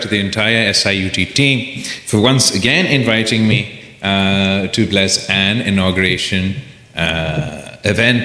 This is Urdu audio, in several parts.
to the entire SIUT team for once again inviting me to bless an inauguration event.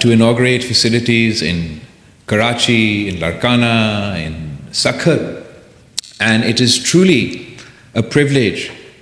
to inaugurate facilities in Karachi, in Larkana, in Sakhar, and it is truly a privilege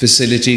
facility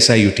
SIUT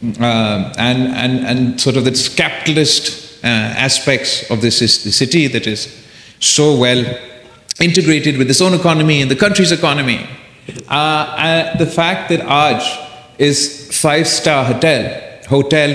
and sort of this capitalist aspects of this city that is so well integrated with its own economy and the country's economy. The fact that Aaj is 5-star hotel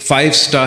5-star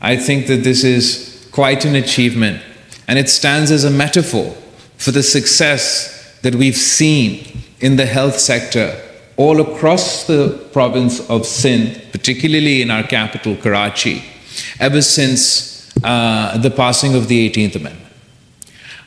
I think that this is quite an achievement, and it stands as a metaphor for the success that we've seen in the health sector all across the province of Sindh, particularly in our capital, Karachi, ever since the passing of the 18th Amendment.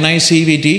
NICVD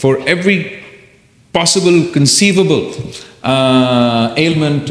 for every possible conceivable ailment,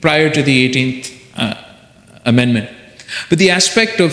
prior to the 18th amendment. But the aspect of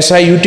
SIUT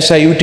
SIUT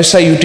SIUT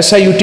SIUT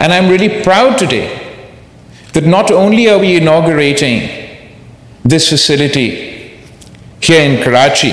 And I'm really proud today that not only are we inaugurating this facility here in Karachi,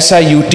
SIUT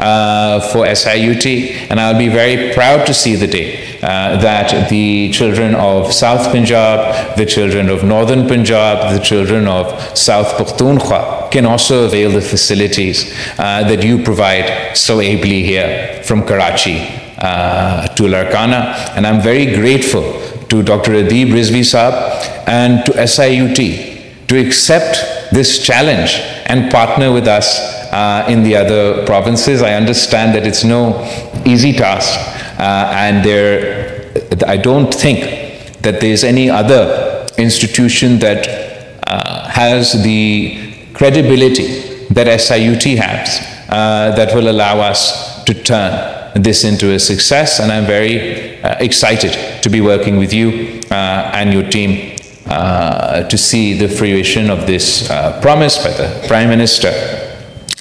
for SIUT, and I'll be very proud to see the day that the children of South Punjab, the children of Northern Punjab, the children of South Pakhtunkhwa can also avail the facilities that you provide so ably here from Karachi to Larkana. And I'm very grateful to Dr. Adeeb Rizvi Saab and to SIUT to accept this challenge and partner with us in the other provinces. I understand that it's no easy task, and I don't think that there's any other institution that has the credibility that SIUT has that will allow us to turn this into a success. And I'm very excited to be working with you and your team to see the fruition of this promise by the Prime Minister.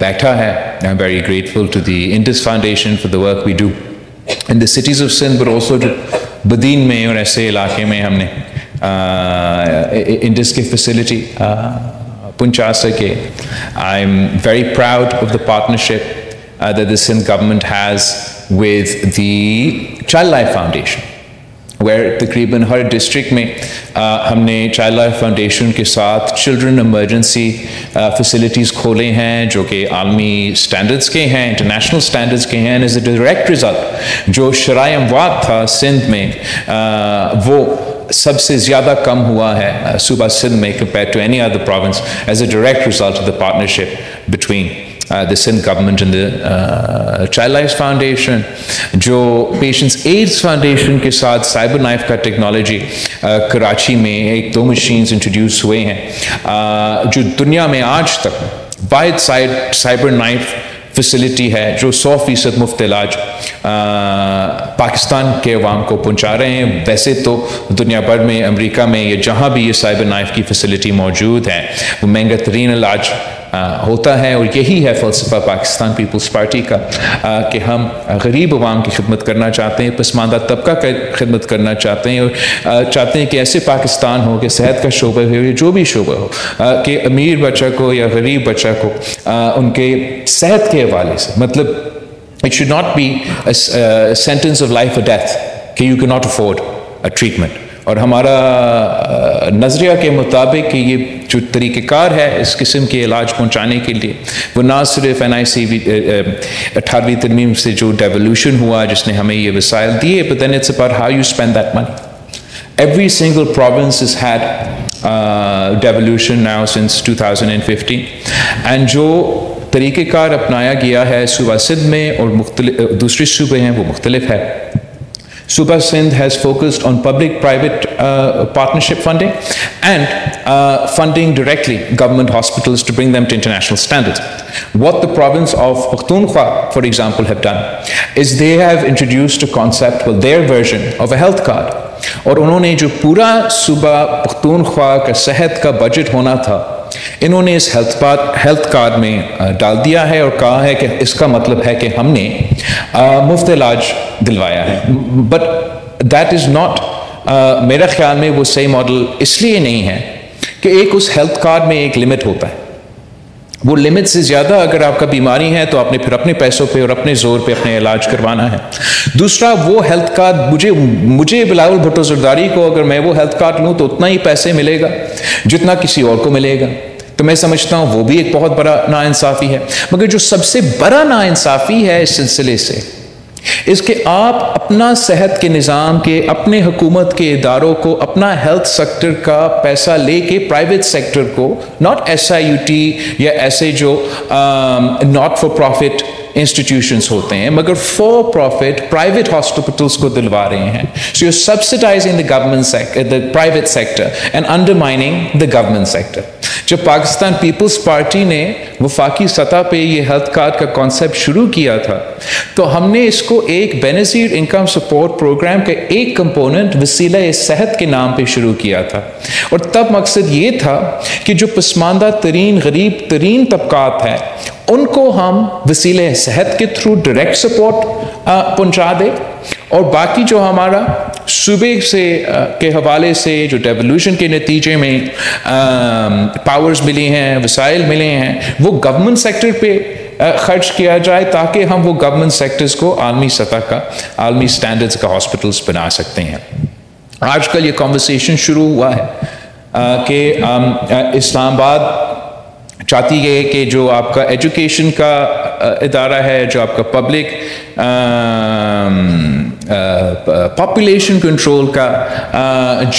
بیٹھا ہے. I'm very grateful to the Indus Foundation for the work we do in the cities of Sindh, but also to بدین میں اور ایسے علاقے میں ہم نے انڈس کی فیسلٹی پہنچا سکے. I'm very proud of the partnership that the Sindh government has with the Child Life Foundation, where تقریباً ہر ڈسٹرکٹ میں ہم نے چائلڈ لائف فاؤنڈیشن کے ساتھ چلڈرن ایمرجنسی فیسلٹیز کھولے ہیں جو کہ عالمی اسٹینڈرڈس کے ہیں, انٹرنیشنل اسٹینڈرڈس کے ہیں. ایز اے ڈائریکٹ رزلٹ جو شرائع اموات تھا سندھ میں وہ سب سے زیادہ کم ہوا ہے صوبہ سندھ میں compared to any other province as a direct result of the partnership between the Sindh government and the Child Life Foundation. جو پیشنٹس ایڈز فاؤنڈیشن کے ساتھ سائبر نائف کا ٹیکنالوجی کراچی میں 1-2 مشینز انٹروڈیوس ہوئے ہیں جو دنیا میں آج تک واحد سائبر نائف فیسلٹی ہے جو 100% مفت علاج پاکستان کے عوام کو پہنچا رہے ہیں. ویسے تو دنیا بھر میں امریکہ میں یا جہاں بھی یہ سائبر نائف کی فیسلٹی موجود ہے وہ مہنگا ترین علاج ہوتا ہے, اور یہی ہے فلسفہ پاکستان پیپلز پارٹی کا کہ ہم غریب عوام کی خدمت کرنا چاہتے ہیں, پسماندہ طبقہ کی خدمت کرنا چاہتے ہیں, اور چاہتے ہیں کہ ایسے پاکستان ہو کہ صحت کا شعبہ ہو یا جو بھی شعبہ ہو کہ امیر بچہ کو یا غریب بچہ کو ان کے صحت کے حوالے سے, مطلب it should not be a sentence of life or death کہ you cannot afford a treatment. اور ہمارا نظریہ کے مطابق کہ یہ جو طریقہ کار ہے اس قسم کے علاج پہنچانے کے لیے وہ نہ صرف NICV 18ویں ترمیم سے جو ڈیولوشن ہوا جس نے ہمیں یہ وسائل دیے, but then it's about how you spend that money. Every single province has had devolution now since 2015, and جو طریقہ کار اپنایا گیا ہے صوبہ سندھ میں اور دوسرے صوبے ہیں وہ مختلف ہے. Subha Sindh has focused on public-private partnership funding and funding directly government hospitals to bring them to international standards. What the province of Pakhtunkhwa, for example, have done is they have introduced a concept, well, their version of a health card. اور انہوں نے جو پورا صوبہ پختونخوا کا صحت کا بجٹ ہونا تھا انہوں نے اس ہیلتھ کارڈ میں ڈال دیا ہے اور کہا ہے کہ اس کا مطلب ہے کہ ہم نے مفت علاج دلوایا ہے. بٹ دیٹ از ناٹ, میرا خیال میں وہ صحیح ماڈل اس لیے نہیں ہے کہ ایک اس ہیلتھ کارڈ میں ایک لمٹ ہوتا ہے, وہ لمٹ سے زیادہ اگر آپ کا بیماری ہے تو آپ نے پھر اپنے پیسوں پہ اور اپنے زور پہ اپنے علاج کروانا ہے. دوسرا وہ ہیلتھ کارڈ مجھے بلاول بھٹو زرداری کو اگر میں وہ ہیلتھ کارڈ لوں تو اتنا ہی پیسے ملے گا جتنا کسی اور کو ملے گا, تو میں سمجھتا ہوں وہ بھی ایک بہت بڑا ناانصافی ہے. مگر جو سب سے بڑا ناانصافی ہے اس سلسلے سے اس کے آپ اپنا صحت کے نظام کے اپنے حکومت کے اداروں کو اپنا ہیلتھ سیکٹر کا پیسہ لے کے پرائیویٹ سیکٹر کو, ناٹ SIUT یا ایسے جو ناٹ فار پروفٹ انسٹیٹیوشنز ہوتے ہیں مگر فار پروفٹ پرائیویٹ ہاسپٹلس کو دلوا رہے ہیں. So you subsidising the private sector and undermining the government sector. جب پاکستان پیپلز پارٹی نے وفاقی سطح پہ یہ ہیلتھ کارڈ کا کانسیپٹ شروع کیا تھا تو ہم نے اس کو ایک بینیفٹ انکم سپورٹ پروگرام کا ایک کمپوننٹ وسیلہ صحت کے نام پہ شروع کیا تھا, اور تب مقصد یہ تھا کہ جو پسماندہ ترین غریب ترین طبقات ہیں ان کو ہم وسیلہ صحت کے تھرو ڈائریکٹ سپورٹ پہنچا دیں, اور باقی جو ہمارا صوبے سے کے حوالے سے جو ڈیولوشن کے نتیجے میں پاورز ملی ہیں, وسائل ملے ہیں, وہ گورنمنٹ سیکٹر پہ خرچ کیا جائے تاکہ ہم وہ گورنمنٹ سیکٹرز کو عالمی سطح کا عالمی سٹینڈرڈز کا ہاسپٹلز بنا سکتے ہیں. آج کل یہ کنورسیشن شروع ہوا ہے کہ اسلام آباد چاہتی ہے کہ جو آپ کا ایجوکیشن کا ادارہ ہے, جو آپ کا پبلک پاپولیشن کنٹرول کا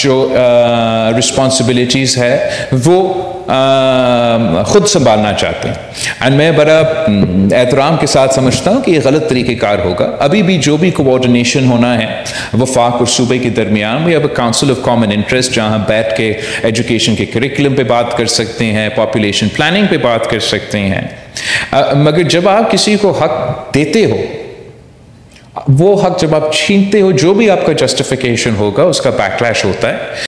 جو رسپانسبلٹیز ہے وہ خود سنبھالنا چاہتے ہیں. اینڈ میں بڑا احترام کے ساتھ سمجھتا ہوں کہ یہ غلط طریقہ کار ہوگا. ابھی بھی جو بھی کوآرڈینیشن ہونا ہے وفاق اور صوبے کے درمیان, we have a council of common interest جہاں بیٹھ کے ایجوکیشن کے کریکولم پہ بات کر سکتے ہیں, پاپولیشن پلاننگ پہ بات کر سکتے ہیں. مگر جب آپ کسی کو حق دیتے ہو, وہ حق جب آپ چھینتے ہو, جو بھی آپ کا جسٹیفیکیشن ہوگا اس کا بیکلیش ہوتا ہے.